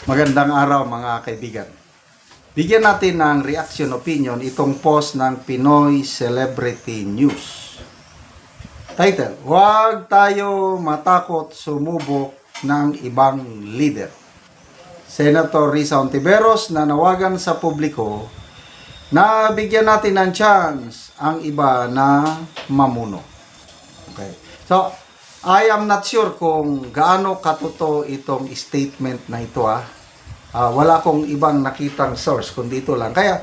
Magandang araw mga kaibigan. Bigyan natin ng reaction opinion itong post ng Pinoy Celebrity News. Title, Huwag tayo matakot sumubok ng ibang leader. Senator Risa Hontiveros na nawagan sa publiko na bigyan natin ng chance ang iba na mamuno. Okay. So, I am not sure kung gaano katotoo itong statement na ito. Wala akong ibang nakitang source kundi ito lang. Kaya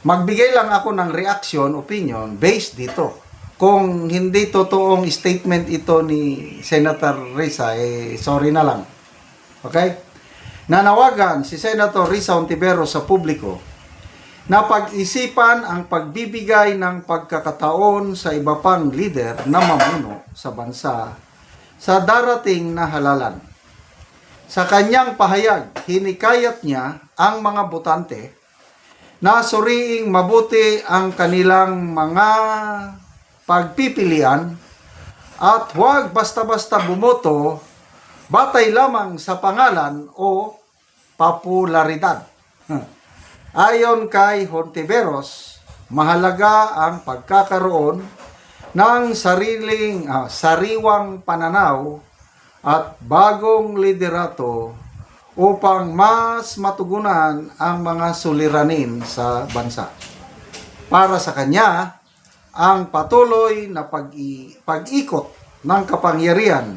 magbigay lang ako ng reaction, opinion based dito. Kung hindi totoong statement ito ni Senator Risa, sorry na lang. Okay? Nanawagan si Senator Risa Hontiveros sa publiko na pag-isipan ang pagbibigay ng pagkakataon sa iba pang leader na mamuno sa bansa sa darating na halalan. Sa kanyang pahayag, hinikayat niya ang mga botante na suriing mabuti ang kanilang mga pagpipilian at huwag basta-basta bumoto batay lamang sa pangalan o popularidad. Ayon kay Hontiveros, mahalaga ang pagkakaroon ng sariwang pananaw at bagong liderato upang mas matugunan ang mga suliranin sa bansa. Para sa kanya, ang patuloy na pag-ikot ng kapangyarihan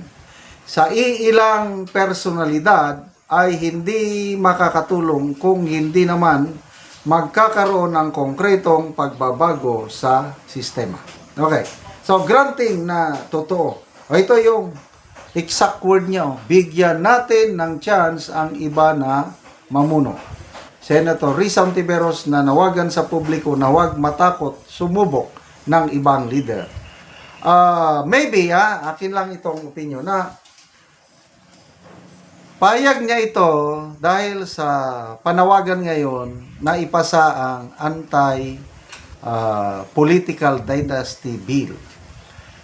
sa iilang personalidad ay hindi makakatulong kung hindi naman magkakaroon ng konkretong pagbabago sa sistema. Okay. So, granting na totoo. Ito yung exact word niya. Bigyan natin ng chance ang iba na mamuno. Senator Risa Hontiveros na nawagan sa publiko na huwag matakot sumubok ng ibang leader. Maybe, akin lang itong opinion na payag niya ito dahil sa panawagan ngayon na ipasa ang anti-political dynasty bill.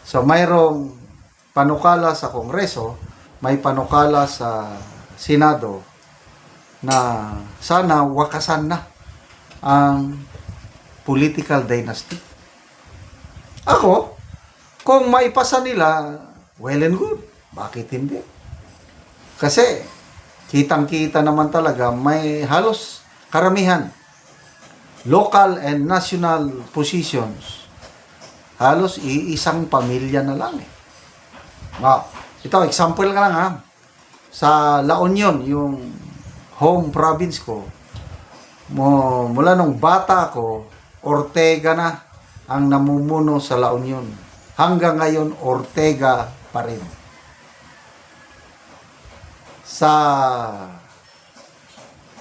So mayroong panukala sa Kongreso, may panukala sa Senado na sana wakasan na ang political dynasty. Ako, kung maipasa nila, well and good. Bakit hindi? Kasi, kitang-kita naman talaga, may halos karamihan. Local and national positions. Halos iisang pamilya na lang. Ito, example ka lang Sa La Union, yung home province ko, mula nung bata ako, Ortega na ang namumuno sa La Union. Hanggang ngayon, Ortega pa rin.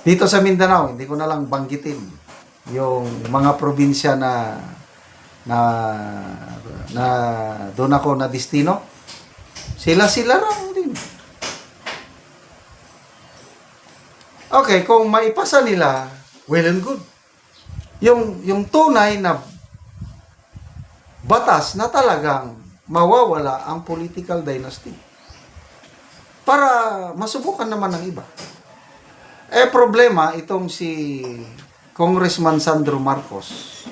Dito sa Mindanao, hindi ko na lang banggitin yung mga probinsya na doon ako na destino. Sila lang din. Okay, kung maipasa nila, well and good. Yung tunay na batas na talagang mawawala ang political dynasty. Para masubukan naman ng iba. Problema itong si Congressman Sandro Marcos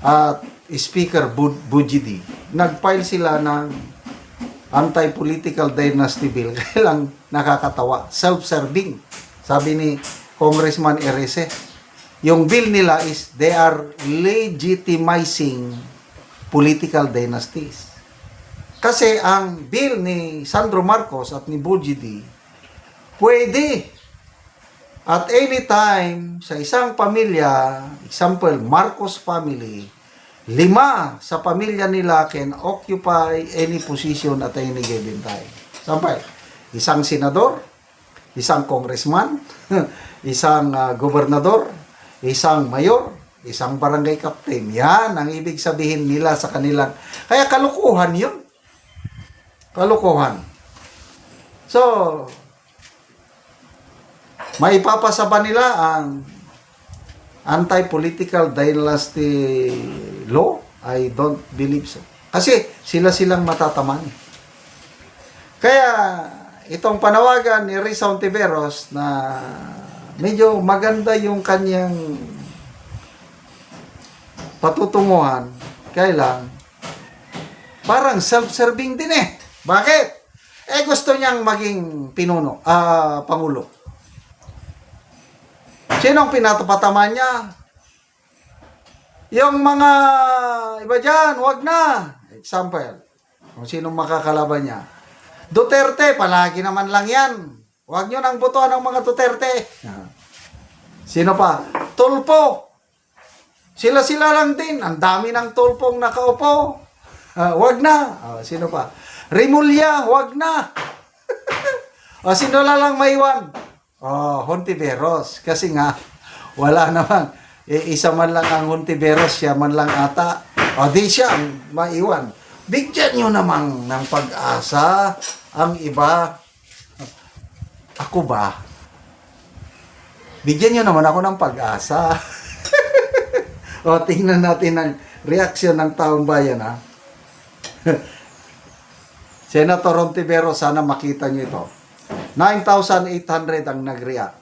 at Speaker Bujidi. Nag-file sila ng anti-political dynasty bill. Kaya lang nakakatawa. Self-serving. Sabi ni Congressman Erese. Yung bill nila is they are legitimizing political dynasties. Kasi ang bill ni Sandro Marcos at ni Bujidi, pwede at any time sa isang pamilya, example, Marcos family, 5 sa pamilya nila can occupy any position at any given time. Example, isang senador, isang congressman, isang gobernador, isang mayor, isang barangay captain. Yan ang ibig sabihin nila sa kanilang. Kaya kalukuhan yun. Kalokohan. So, maipapasa ba nila ang anti-political dynasty law? I don't believe so. Kasi sila-silang matataman. Kaya, itong panawagan ni Risa Ontiveros na medyo maganda yung kanyang patutunguhan, kailang parang self-serving din eh. Bakit? Gusto niyang maging pangulo. Sinong pinatapataman niya? Yung mga iba dyan, wag na. Example, kung sinong makakalaban niya. Duterte, palagi naman lang yan. Wag nyo nang botohan ng mga Duterte. Sino pa? Tulpo. Sila lang din. Ang dami ng tulpong nakaupo. Wag na. Sino pa? Rimulya, wag na. Sino lang maiwan? Hontiveros. Kasi nga, wala naman. Isa man lang ang Hontiveros, siya man lang ata. Di siya ang maiwan. Bigyan nyo namang ng pag-asa ang iba. Ako ba? Bigyan nyo naman ako ng pag-asa. Tingnan natin ang reaksyon ng taong bayan, ha? Senator Ontiveros, sana makita nyo ito. 9,800 ang nag-react.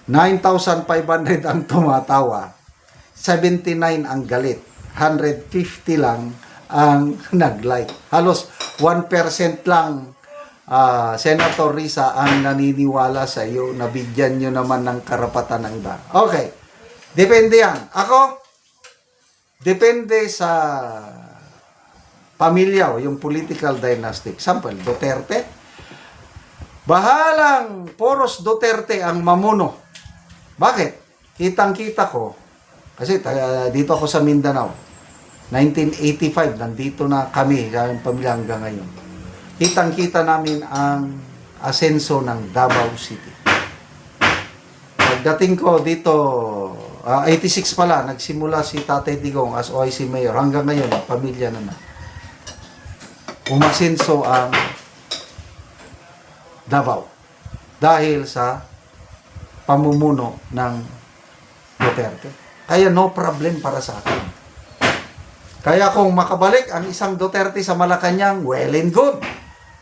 9,500 ang tumatawa. 79 ang galit. 150 lang ang nag-like. Halos 1% lang, Senator Risa, ang naniniwala sa iyo na bigyan nyo naman ng karapatan ng iba. Okay. Depende yan. Ako, depende sa pamilya o yung political dynasty. Example, Duterte. Bahalang Poros Duterte ang mamuno. Bakit? Kitang-kita ko. Kasi dito ako sa Mindanao. 1985, nandito na kami, kaming pamilya hanggang ngayon. Kitang-kita namin ang asenso ng Davao City. Pagdating ko dito, 86 pala, nagsimula si Tatay Digong as OIC Mayor. Hanggang ngayon, pamilya na. Umasenso ang Davao dahil sa pamumuno ng Duterte. Kaya no problem para sa akin. Kaya kung makabalik ang isang Duterte sa Malacanang, well and good.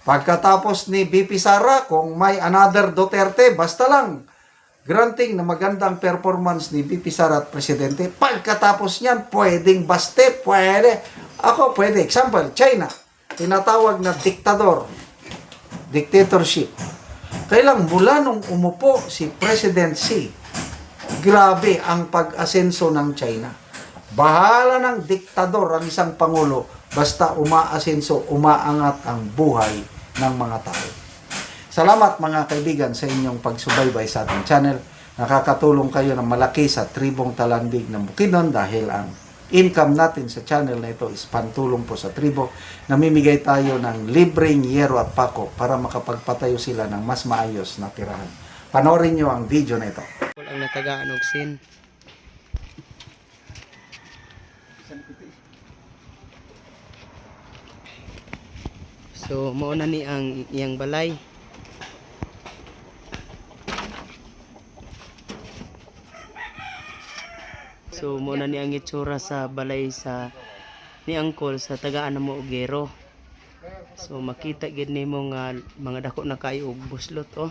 Pagkatapos ni BP Sara, kung may another Duterte, basta lang granting na magandang performance ni BP Sara at Presidente, pagkatapos niyan, pwedeng baste, pwede. Ako, pwede. Example, China. Tinatawag na diktador. Dictatorship. Kailang mula nung umupo si President Xi, grabe ang pag-asenso ng China. Bahala ng diktador ang isang pangulo, basta umaasenso, umaangat ang buhay ng mga tao. Salamat mga kaibigan sa inyong pagsubaybay sa ating channel. Nakakatulong kayo ng malaki sa tribong Talanbig ng Bukidnon dahil ang income natin sa channel na ito is pantulong po sa tribo. Namimigay tayo ng libreng yero at pako para makapagpatayo sila ng mas maayos na tirahan. Panoorin nyo ang video na ito. Ang natagaan og sin. So mao na ni ang iyang balay. So mao na ni ang itsura sa balay sa ni Angkol sa tagaan mo og gero. So makita gid nimo nga mga dako na kayo og buslot oh.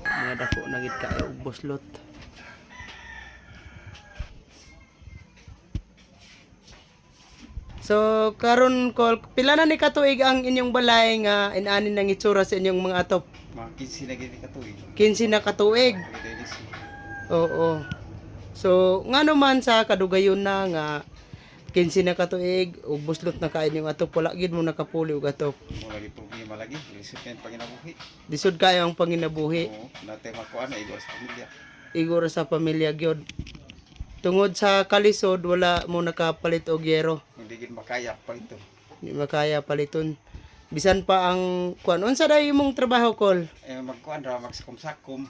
Mga dako na gid kayo og buslot. So karon Kol, pila na ni katuig ang inyong balay nga inaani nang itsura sa inyong mga atop? Mga 15 na gini katuig. 15 na katuig. Oo. So ngano man sa kadugayon na nga 15 na katuig ug buslot na kain yung atop, wala gid mo nakapuli og atop. Mo lagi problema lagi, isip yan panginabuhi. Disod kayo ang panginabuhi. Oo, natay makuan na igor sa pamilya. Igor sa pamilya gyud. Tungod sa kalisod wala mo nakapalit og yero. Hindi gid makaya palito. Di makaya paliton. Bisan pa ang kuan unsa day imong trabaho Kol? Magkuan ra magsakom-sakom.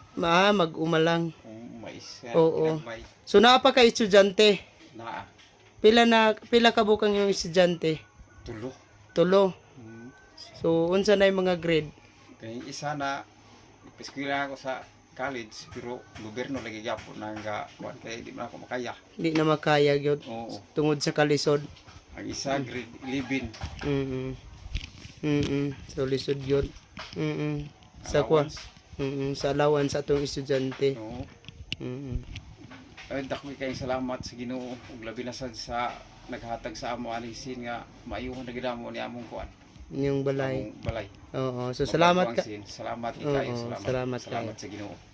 Mag-umalang. Mais. Oo. So naa pa ka estudyante? Naa. Pila ka bukang yung estudyante? Tulo. So unsa na yung mga grade? Kay isa na eskwela ako sa college pero gobyerno lagi gyapon nang kuan kay di man ako makaya. Di na makaya gyud Oo. tungod sa kalisod. Ang isa grade 11 So lisod yun. Sa kwa. allowance. Sa allowance sa atong estudyante. Oo. Mm-mm. Ay dako kay salamat sa Ginoo ug labi na sad sa naghatag sa amo alisin nga maayuhan na gid amo ni among kuan. Yung balay. Among balay. Oo. So salamat ka. Salamat Oo, kayo. salamat Salamat kayo. sa Ginoo.